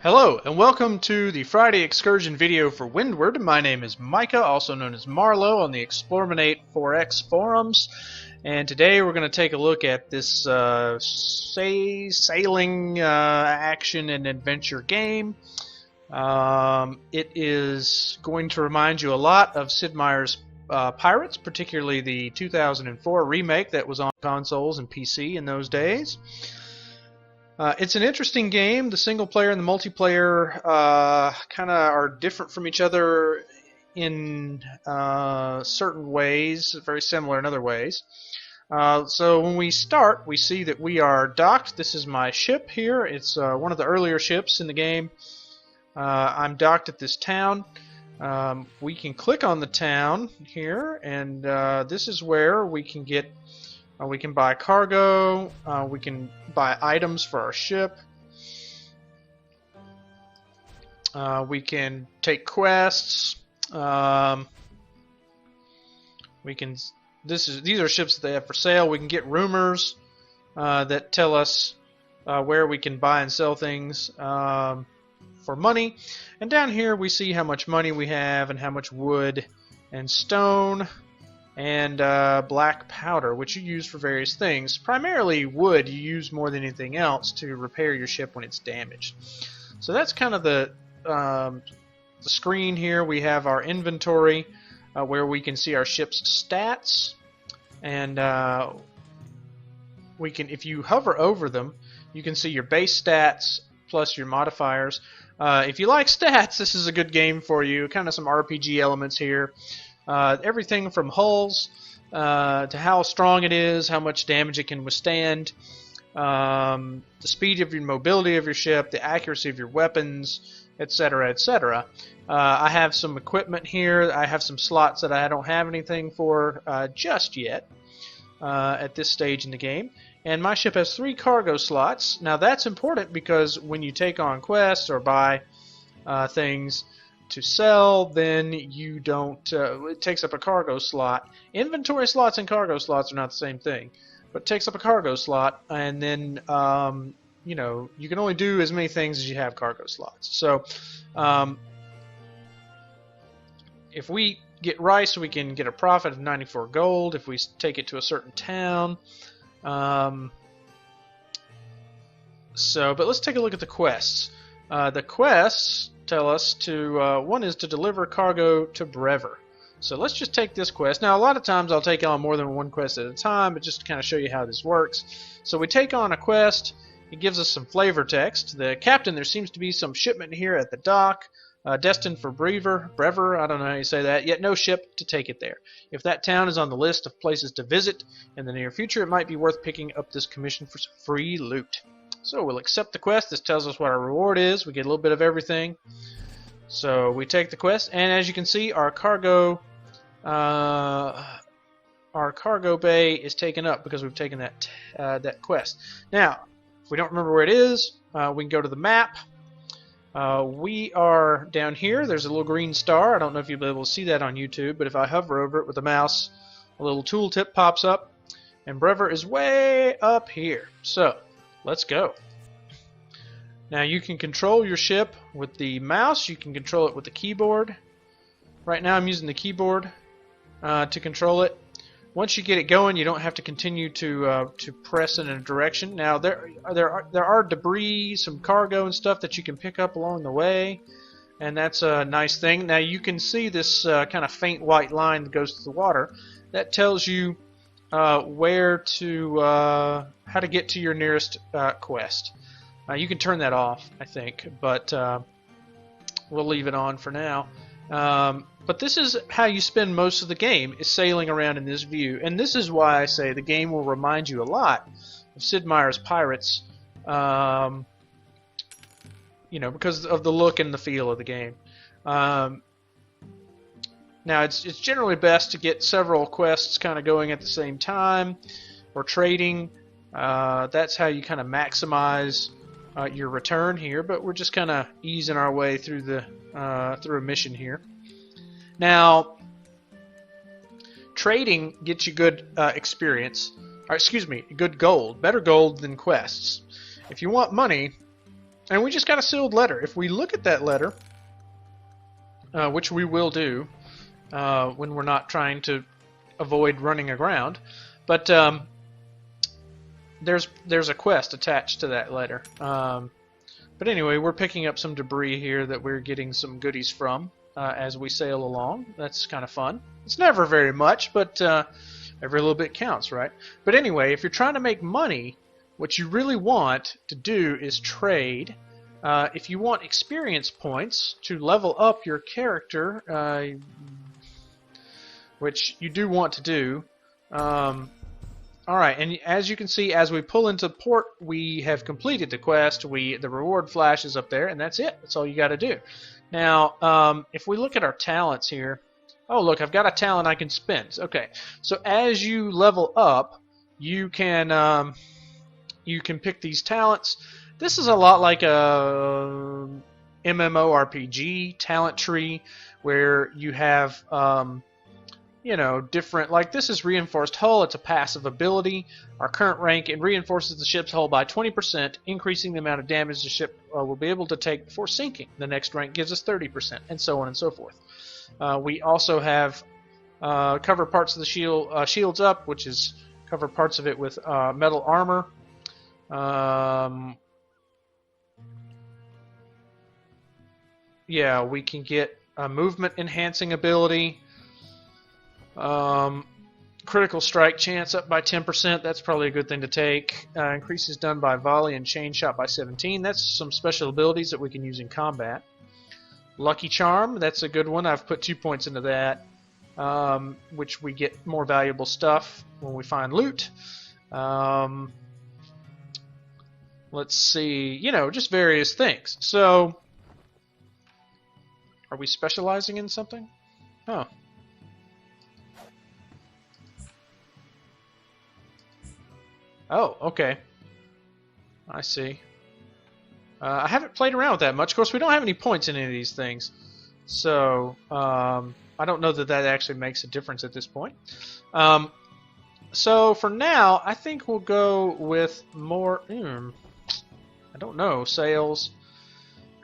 Hello, and welcome to the Friday excursion video for Windward. My name is Micah, also known as Marlowe on the Explorminate 4X forums. And today we're going to take a look at this sailing action and adventure game. It is going to remind you a lot of Sid Meier's Pirates, particularly the 2004 remake that was on consoles and PC in those days. It's an interesting game. The single player and the multiplayer kind of are different from each other in certain ways, very similar in other ways. So when we start, we see that we are docked. This is my ship here. It's one of the earlier ships in the game. I'm docked at this town. We can click on the town here, and this is where we can get we can buy cargo, we can buy items for our ship, we can take quests, we can, these are ships that they have for sale. We can get rumors that tell us where we can buy and sell things for money. And down here we see how much money we have and how much wood and stone and black powder, which you use for various things. Primarily wood you use more than anything else to repair your ship when it's damaged. So that's kind of the screen here. We have our inventory where we can see our ship's stats, and we can, if you hover over them, you can see your base stats plus your modifiers. If you like stats, this is a good game for you. Kind of some RPG elements here. Everything from hulls to how strong it is, how much damage it can withstand, the speed of your mobility of your ship, the accuracy of your weapons, etc., etc. I have some equipment here. I have some slots that I don't have anything for just yet at this stage in the game. And my ship has 3 cargo slots. Now that's important because when you take on quests or buy things to sell, then you don't, it takes up a cargo slot. Inventory slots and cargo slots are not the same thing, but it takes up a cargo slot, and then you know, you can only do as many things as you have cargo slots. So if we get rice, we can get a profit of 94 gold if we take it to a certain town. But let's take a look at the quests. The quests tell us to, one is to deliver cargo to Brever. So let's just take this quest. Now a lot of times I'll take on more than one quest at a time, but just to kind of show you how this works. So we take on a quest, it gives us some flavor text. The captain, there seems to be some shipment here at the dock, destined for Brever, I don't know how you say that, yet no ship to take it there. If that town is on the list of places to visit in the near future, it might be worth picking up this commission for some free loot. So we'll accept the quest. This tells us what our reward is. We get a little bit of everything. So we take the quest, and as you can see, our cargo bay is taken up because we've taken that quest. Now, if we don't remember where it is, we can go to the map. We are down here. There's a little green star. I don't know if you'll be able to see that on YouTube, but if I hover over it with the mouse, a little tooltip pops up, and Brever is way up here. So let's go. Now you can control your ship with the mouse. You can control it with the keyboard. Right now I'm using the keyboard to control it. Once you get it going, you don't have to continue to press in a direction. Now there are debris, some cargo and stuff that you can pick up along the way, and that's a nice thing. Now you can see this kind of faint white line that goes to the water. That tells you where to how to get to your nearest quest. You can turn that off, I think, but we'll leave it on for now. But this is how you spend most of the game, is sailing around in this view, and this is why I say the game will remind you a lot of Sid Meier's Pirates, you know, because of the look and the feel of the game. Now it's generally best to get several quests kind of going at the same time, or trading. That's how you kind of maximize your return here, but we're just kind of easing our way through the through a mission here. Now, trading gets you good experience, or excuse me, good gold, better gold than quests. If you want money, And we just got a sealed letter. If we look at that letter, which we will do when we're not trying to avoid running aground, but there's a quest attached to that letter. But anyway, we're picking up some debris here that we're getting some goodies from as we sail along. That's kind of fun. It's never very much, but every little bit counts, right? But anyway, if you're trying to make money, what you really want to do is trade. If you want experience points to level up your character, which you do want to do, alright, and as you can see, as we pull into port, we have completed the quest. The reward flashes up there, and that's it. That's all you got to do. Now, if we look at our talents here, oh look, I've got a talent I can spend. Okay, so as you level up, you can pick these talents. This is a lot like a MMORPG talent tree, where you have you know, different, like this is reinforced hull. It's a passive ability. Our current rank, it reinforces the ship's hull by 20%, increasing the amount of damage the ship will be able to take before sinking. The next rank gives us 30%, and so on and so forth. We also have cover parts of the shields up, which is cover parts of it with metal armor. Yeah, we can get a movement enhancing ability. Critical strike chance up by 10%. That's probably a good thing to take. Increases done by volley and chain shot by 17. That's some special abilities that we can use in combat. Lucky charm. That's a good one. I've put 2 points into that, which we get more valuable stuff when we find loot. Let's see. You know, just various things. So, are we specializing in something? Oh. Oh, okay. I see. I haven't played around with that much. Of course, we don't have any points in any of these things. So, I don't know that that actually makes a difference at this point. So, for now, I think we'll go with more... I don't know. Sales,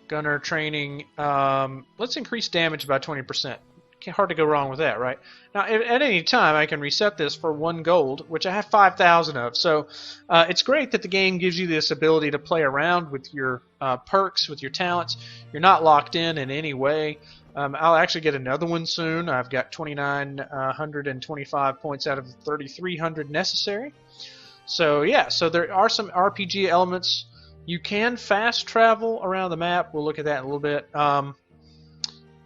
gunner training. Let's increase damage by 20%. Hard to go wrong with that, right? Now, at any time, I can reset this for 1 gold, which I have 5,000 of. So, it's great that the game gives you this ability to play around with your perks, with your talents. You're not locked in any way. I'll actually get another one soon. I've got 2,925 points out of the 3,300 necessary. So, yeah, so there are some RPG elements. You can fast travel around the map. We'll look at that in a little bit.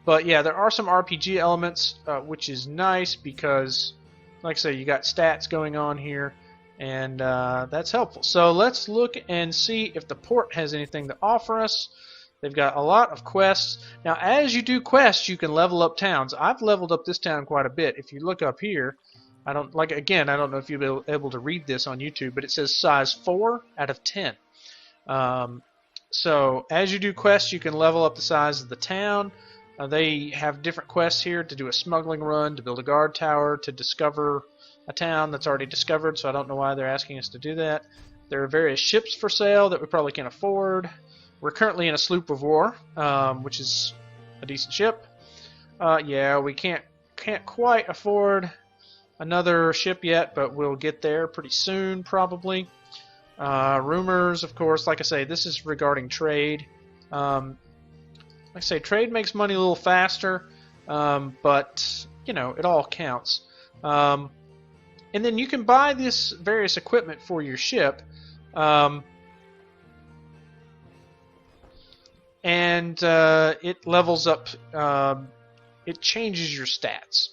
But yeah, there are some RPG elements, which is nice because, like I say, you got stats going on here, and that's helpful. So let's look and see if the port has anything to offer us. They've got a lot of quests. Now, as you do quests, you can level up towns. I've leveled up this town quite a bit. If you look up here, I don't know if you'll be able to read this on YouTube, but it says size 4 out of 10. So as you do quests, you can level up the size of the town. They have different quests here to do a smuggling run, to build a guard tower, to discover a town that's already discovered, so I don't know why they're asking us to do that. There are various ships for sale that we probably can't afford. We're currently in a sloop of war, which is a decent ship. Yeah, we can't quite afford another ship yet, but we'll get there pretty soon, probably. Rumors, of course, like I say, this is regarding trade. Like I say, trade makes money a little faster, but, you know, it all counts. And then you can buy this various equipment for your ship, and it levels up, it changes your stats.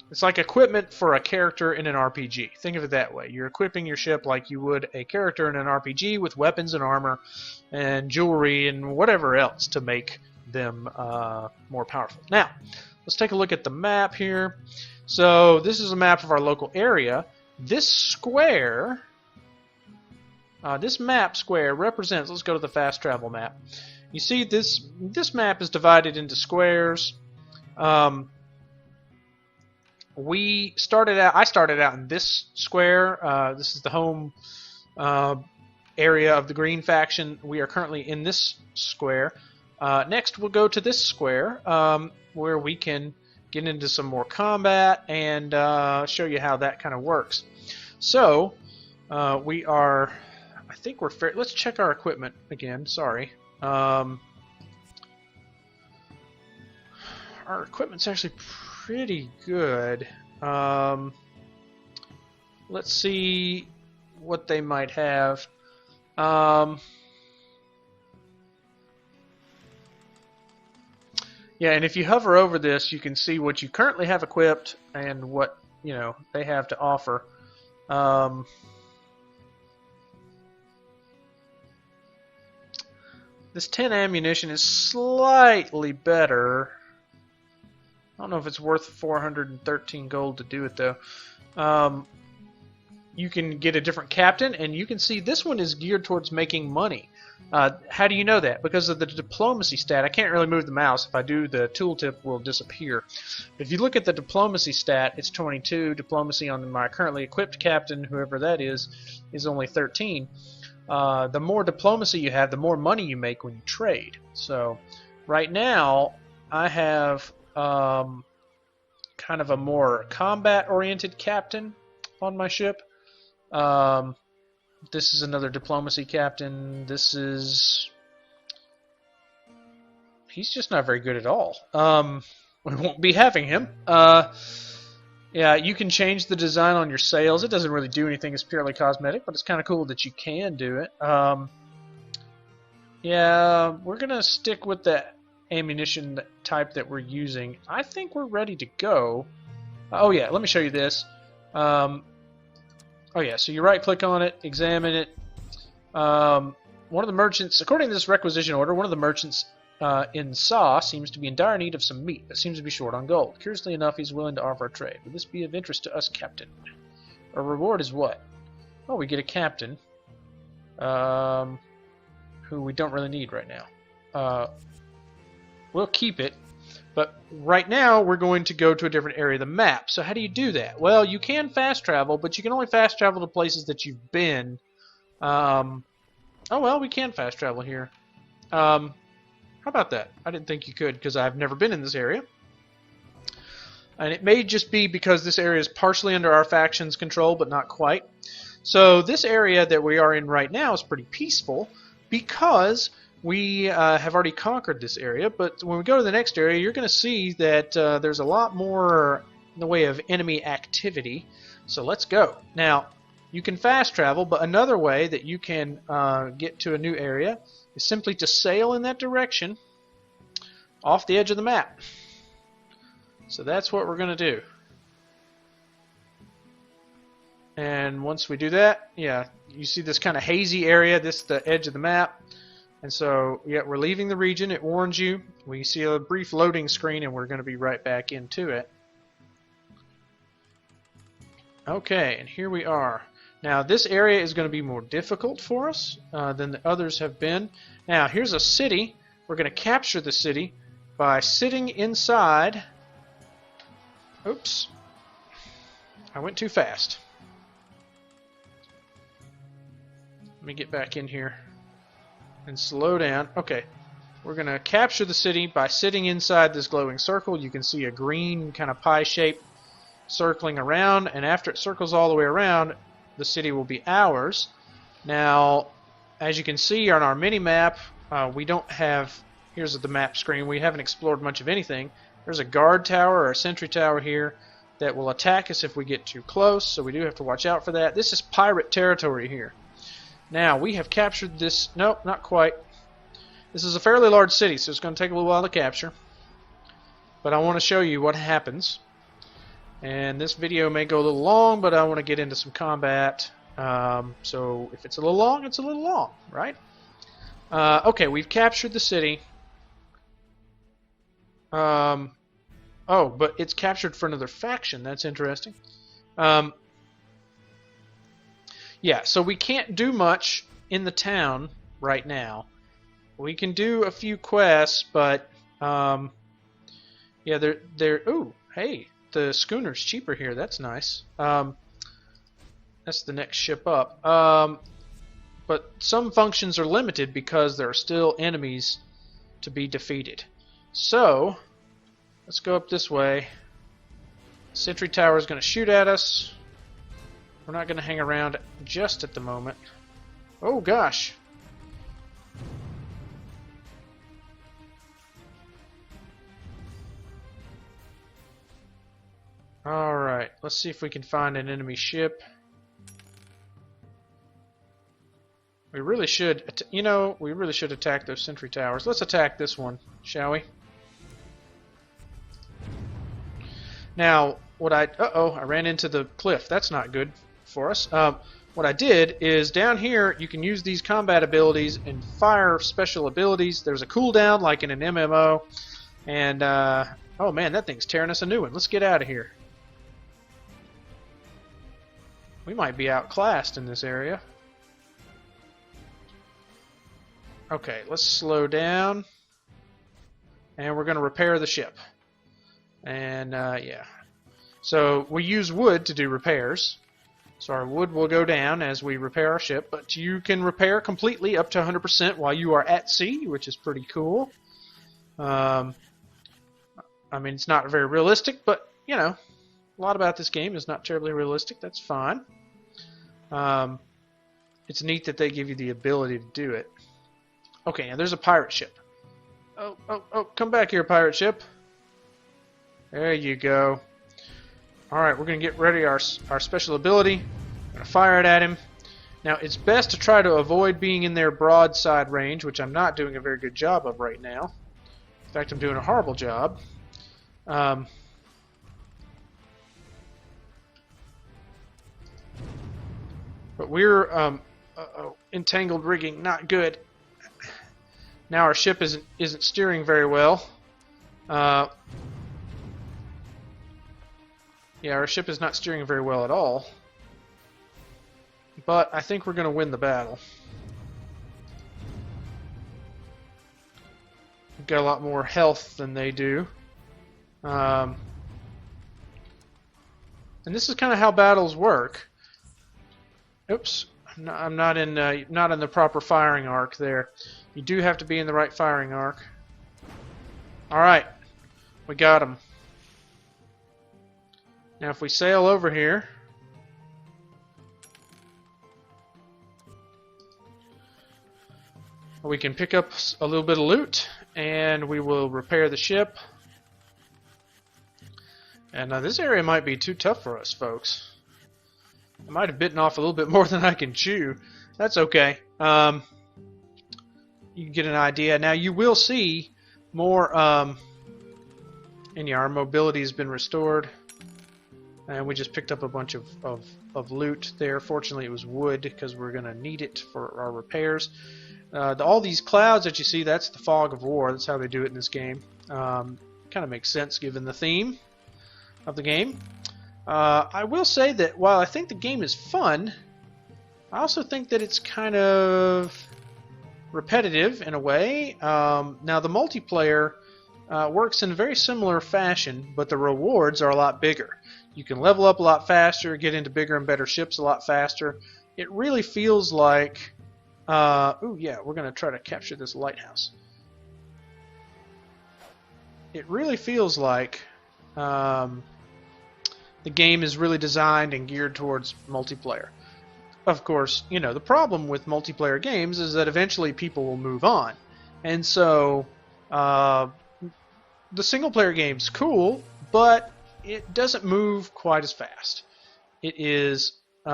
It's like equipment for a character in an RPG. Think of it that way. You're equipping your ship like you would a character in an RPG with weapons and armor and jewelry and whatever else to make them more powerful. Now, let's take a look at the map here. So this is a map of our local area. This square, this map square represents, let's go to the fast travel map. You see this map is divided into squares. I started out in this square. This is the home area of the green faction. We are currently in this square. Next, we'll go to this square where we can get into some more combat and show you how that kind of works. So, we are... I think we're fair. Let's check our equipment again. Sorry. Our equipment's actually pretty good. Let's see what they might have. Yeah, and if you hover over this, you can see what you currently have equipped and what, you know, they have to offer. This 10 ammunition is slightly better. I don't know if it's worth 413 gold to do it, though. You can get a different captain, and you can see this one is geared towards making money. How do you know that? Because of the diplomacy stat. I can't really move the mouse. If I do, the tooltip will disappear. If you look at the diplomacy stat, it's 22. Diplomacy on my currently equipped captain, whoever that is only 13. The more diplomacy you have, the more money you make when you trade. So right now, I have kind of a more combat-oriented captain on my ship. This is another diplomacy captain. This is... He's just not very good at all. We won't be having him. Yeah, you can change the design on your sails. It doesn't really do anything. It's purely cosmetic, but it's kind of cool that you can do it. Yeah, we're going to stick with the ammunition type that we're using. I think we're ready to go. Oh, yeah, let me show you this. Oh yeah, so you right-click on it, examine it. One of the merchants, according to this requisition order, one of the merchants in Saw seems to be in dire need of some meat, but seems to be short on gold. Curiously enough, he's willing to offer a trade. Would this be of interest to us, Captain? Our reward is what? Oh, we get a captain, who we don't really need right now. We'll keep it. But right now, we're going to go to a different area of the map. So how do you do that? Well, you can fast travel, but you can only fast travel to places that you've been. Oh, well, we can fast travel here. How about that? I didn't think you could, because I've never been in this area. And it may just be because this area is partially under our faction's control, but not quite. So this area that we are in right now is pretty peaceful, because... we have already conquered this area, but when we go to the next area, you're going to see that there's a lot more in the way of enemy activity. So let's go. Now, you can fast travel, but another way that you can get to a new area is simply to sail in that direction off the edge of the map. So that's what we're going to do. And once we do that, yeah, you see this kind of hazy area, this is the edge of the map. And so, yeah, we're leaving the region. It warns you. We see a brief loading screen, and we're going to be right back into it. Okay, and here we are. Now, this area is going to be more difficult for us than the others have been. Now, here's a city. We're going to capture the city by sitting inside. Oops. I went too fast. Let me get back in here. And slow down. Okay, we're going to capture the city by sitting inside this glowing circle. You can see a green kind of pie shape circling around, and after it circles all the way around, the city will be ours. Now, as you can see on our mini-map, we don't have... Here's the map screen. We haven't explored much of anything. There's a guard tower or a sentry tower here that will attack us if we get too close, so we do have to watch out for that. This is pirate territory here. Now, we have captured this... Nope, not quite. This is a fairly large city, so it's going to take a little while to capture. But I want to show you what happens. And this video may go a little long, but I want to get into some combat. So if it's a little long, it's a little long, right? Okay, we've captured the city. Oh, but it's captured for another faction. That's interesting. Yeah, so we can't do much in the town right now. We can do a few quests, but yeah, they're ooh, hey, the schooner's cheaper here. That's nice. That's the next ship up. but some functions are limited because there are still enemies to be defeated. So, let's go up this way. Sentry tower is going to shoot at us. We're not going to hang around just at the moment. Oh gosh. Alright, let's see if we can find an enemy ship. We really should, we really should attack those sentry towers. Let's attack this one, shall we? Now, I ran into the cliff. That's not good for us. What I did is down here, you can use these combat abilities and fire special abilities. There's a cooldown like in an MMO. And, oh man, that thing's tearing us a new one. Let's get out of here. We might be outclassed in this area. Okay, let's slow down. And we're going to repair the ship. And, yeah. So, we use wood to do repairs. So our wood will go down as we repair our ship. But you can repair completely up to 100% while you are at sea, which is pretty cool. I mean, it's not very realistic, but, a lot about this game is not terribly realistic. That's fine. It's neat that they give you the ability to do it. Okay, now there's a pirate ship. Oh, come back here, pirate ship. There you go. Alright, we're going to get ready our special ability. I'm going to fire it at him. Now, it's best to try to avoid being in their broadside range, which I'm not doing a very good job of right now. In fact, I'm doing a horrible job. But we're entangled rigging, not good. Now our ship isn't steering very well. Yeah, our ship is not steering very well at all. But I think we're going to win the battle. We've got a lot more health than they do. And this is kind of how battles work. Oops, I'm not in the proper firing arc there. You do have to be in the right firing arc. All right, we got him. Now, if we sail over here, we can pick up a little bit of loot, and we will repair the ship. And this area might be too tough for us, folks. I might have bitten off a little bit more than I can chew. That's okay. You can get an idea. Now, you will see more, and yeah, our mobility has been restored. And we just picked up a bunch of loot there. Fortunately, it was wood because we're going to need it for our repairs. All these clouds that you see, that's the fog of war. That's how they do it in this game. Kind of makes sense given the theme of the game. I will say that while I think the game is fun, I also think that it's kind of repetitive in a way. Now, the multiplayer works in a very similar fashion, but the rewards are a lot bigger. You can level up a lot faster, get into bigger and better ships a lot faster. It really feels like... oh yeah, we're going to try to capture this lighthouse. It really feels like the game is really designed and geared towards multiplayer. Of course, the problem with multiplayer games is that eventually people will move on. And so, the single-player game's cool, but it doesn't move quite as fast. It is it's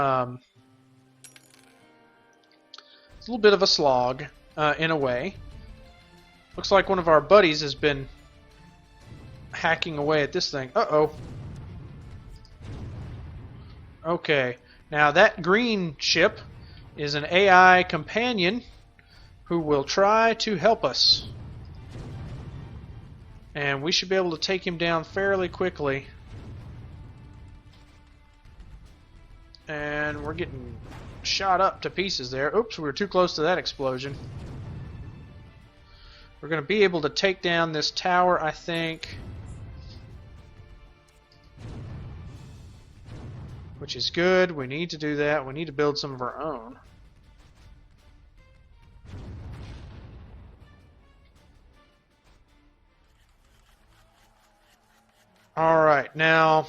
a little bit of a slog in a way. Looks like one of our buddies has been hacking away at this thing. Uh-oh. Okay. Now that green ship is an AI companion who will try to help us. And we should be able to take him down fairly quickly. And we're getting shot up to pieces there. Oops, we were too close to that explosion. We're going to be able to take down this tower, I think. Which is good. We need to do that. We need to build some of our own. All right, now,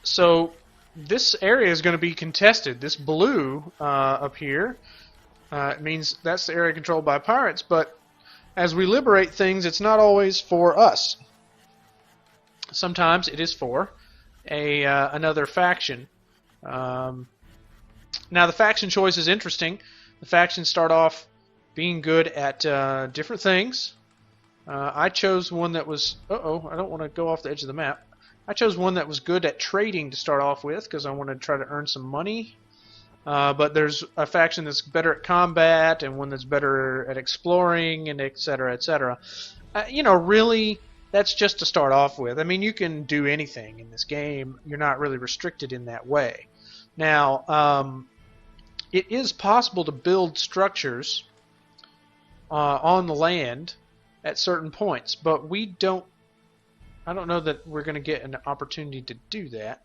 so this area is going to be contested. This blue up here means that's the area controlled by pirates, but as we liberate things, it's not always for us. Sometimes it is for another faction. Now, the faction choice is interesting. The factions start off being good at different things. I chose one that was... Uh-oh, I don't want to go off the edge of the map. I chose one that was good at trading to start off with because I wanted to try to earn some money. But there's a faction that's better at combat and one that's better at exploring and etc. etc. You know, really, that's just to start off with. I mean, you can do anything in this game. You're not really restricted in that way. Now, it is possible to build structures on the land at certain points, but I don't know that we're going to get an opportunity to do that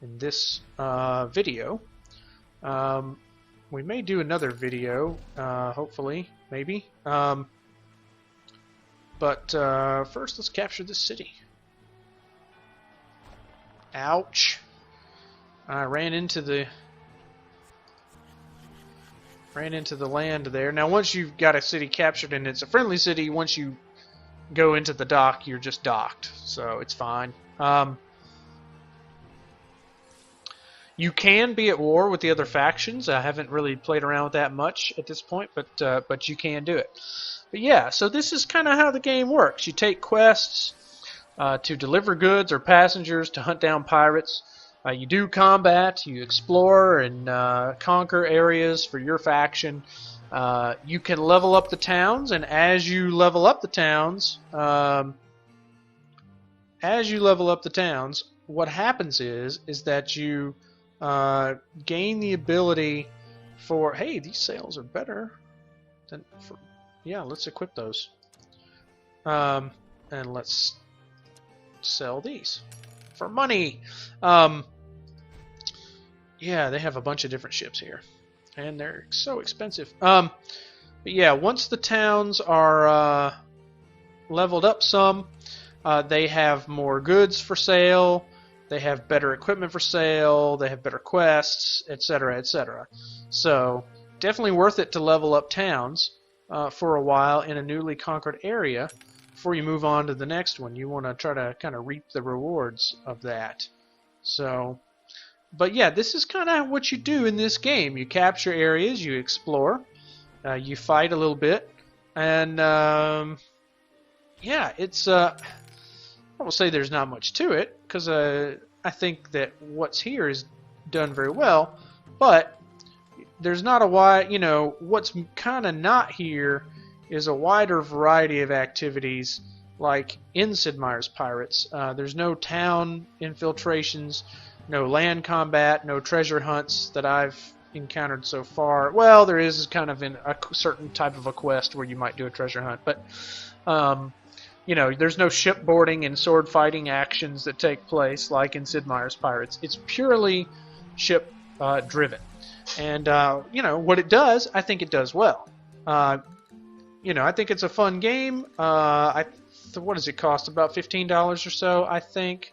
in this video. We may do another video, hopefully, maybe. But first, let's capture this city. Ouch! I ran into the land there. Now, once you've got a city captured and it's a friendly city, once you go into the dock, you're just docked, so it's fine. You can be at war with the other factions. I haven't really played around with that much at this point, but you can do it. But yeah, so this is kind of how the game works. You take quests to deliver goods or passengers, to hunt down pirates. You do combat, you explore and conquer areas for your faction. You can level up the towns, and as you level up the towns, what happens is that you gain the ability for, hey, these sails are better than for, yeah, let's equip those. And let's sell these for money. Yeah, they have a bunch of different ships here, and they're so expensive. But yeah, once the towns are leveled up some, they have more goods for sale, they have better equipment for sale, they have better quests, etc., etc. So, definitely worth it to level up towns for a while in a newly conquered area before you move on to the next one. You want to try to kind of reap the rewards of that. So, but yeah, this is kind of what you do in this game. You capture areas, you explore, you fight a little bit, and yeah, it's I won't say there's not much to it, because I think that what's here is done very well, but there's not a wide, you know, what's kind of not here is a wider variety of activities like in Sid Meier's Pirates. There's no town infiltrations, no land combat, no treasure hunts that I've encountered so far. Well, there is kind of in a certain type of a quest where you might do a treasure hunt, but you know, there's no shipboarding and sword fighting actions that take place like in Sid Meier's Pirates. It's purely ship driven, and you know what it does. I think it does well. You know, I think it's a fun game. What does it cost? About $15 or so, I think.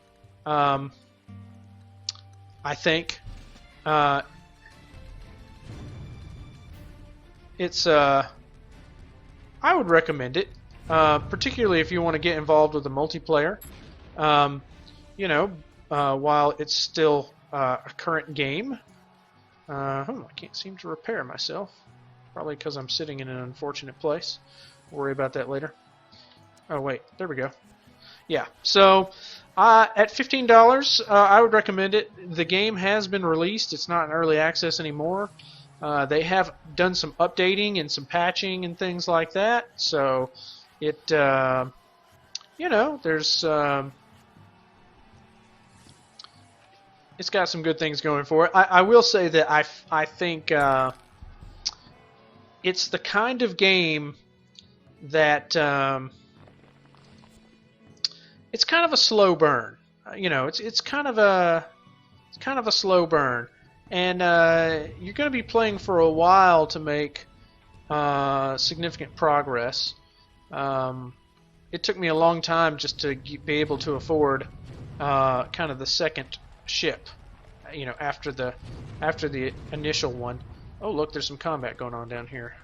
It's I would recommend it, particularly if you want to get involved with the multiplayer. You know, while it's still a current game. I can't seem to repair myself. Probably because I'm sitting in an unfortunate place. We'll worry about that later. Oh wait, there we go. Yeah, so at $15, I would recommend it. The game has been released. It's not in early access anymore. They have done some updating and some patching and things like that. So it, you know, there's it's got some good things going for it. I will say that I think it's the kind of game that it's kind of a slow burn. You know, it's kind of a slow burn, and you're going to be playing for a while to make significant progress. It took me a long time just to be able to afford kind of the second ship, you know, after the initial one. Oh, look, there's some combat going on down here.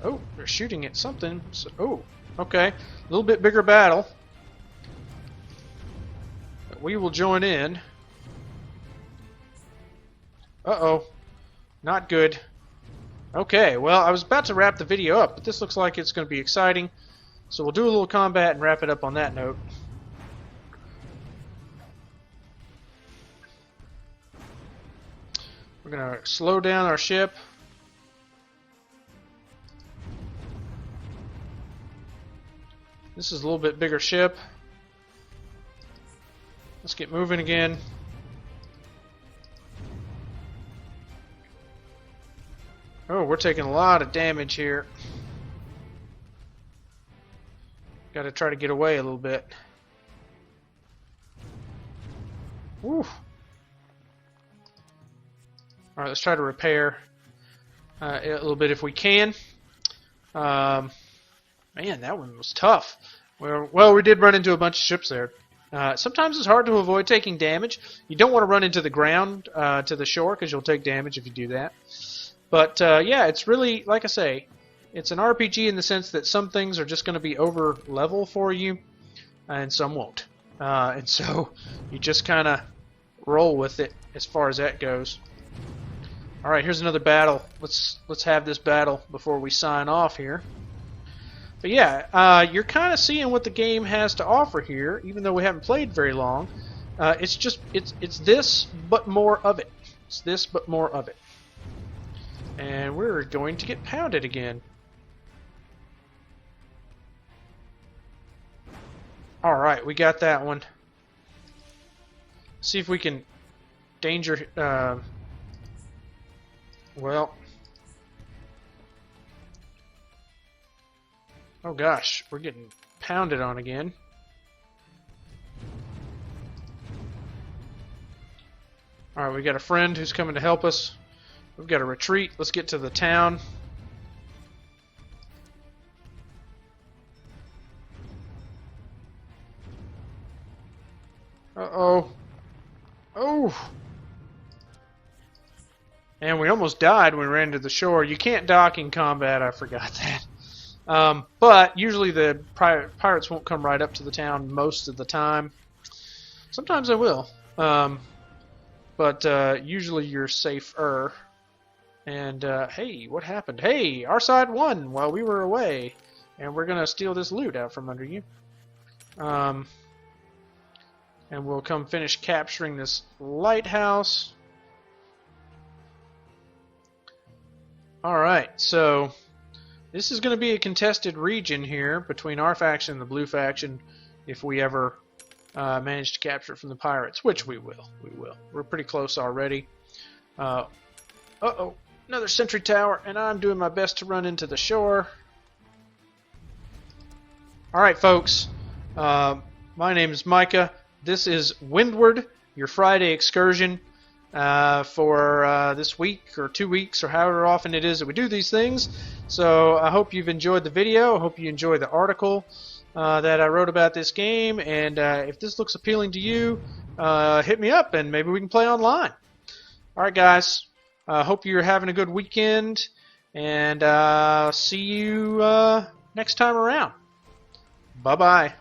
Oh, they're shooting at something. So, oh, okay, a little bit bigger battle. But we will join in. Uh-oh, not good. Okay, well, I was about to wrap the video up, but this looks like it's going to be exciting. So we'll do a little combat and wrap it up on that note. We're going to slow down our ship. This is a little bit bigger ship. Let's get moving again. Oh, we're taking a lot of damage here. Got to try to get away a little bit. Woo. Alright, let's try to repair a little bit if we can. Man, that one was tough. Well, we did run into a bunch of ships there. Sometimes it's hard to avoid taking damage. You don't want to run into the ground, to the shore, because you'll take damage if you do that. But, yeah, it's really, like I say, it's an RPG in the sense that some things are just going to be over level for you, and some won't. And so, you just kind of roll with it as far as that goes. Alright, here's another battle. Let's have this battle before we sign off here. But yeah, you're kind of seeing what the game has to offer here, even though we haven't played very long. It's this, but more of it. It's this, but more of it. And we're going to get pounded again. Alright, we got that one. See if we can danger... well... Oh gosh, we're getting pounded on again. Alright, we got a friend who's coming to help us. We've got to retreat. Let's get to the town. Uh-oh. Oh! And we almost died when we ran to the shore. You can't dock in combat, I forgot that. But usually the pirates won't come right up to the town most of the time. Sometimes they will. But usually you're safer. And, hey, what happened? Hey, our side won while we were away. And we're going to steal this loot out from under you. And we'll come finish capturing this lighthouse. Alright, so this is going to be a contested region here between our faction and the blue faction if we ever manage to capture it from the pirates, which we will. We will. We're pretty close already. Uh-oh. Another sentry tower, and I'm doing my best to run into the shore. Alright, folks. My name is Micah. This is Windward, your Friday excursion for this week or 2 weeks or however often it is that we do these things. So I hope you've enjoyed the video. I hope you enjoy the article that I wrote about this game. And if this looks appealing to you, hit me up and maybe we can play online. Alright, guys. Hope you're having a good weekend, and see you next time around. Bye-bye.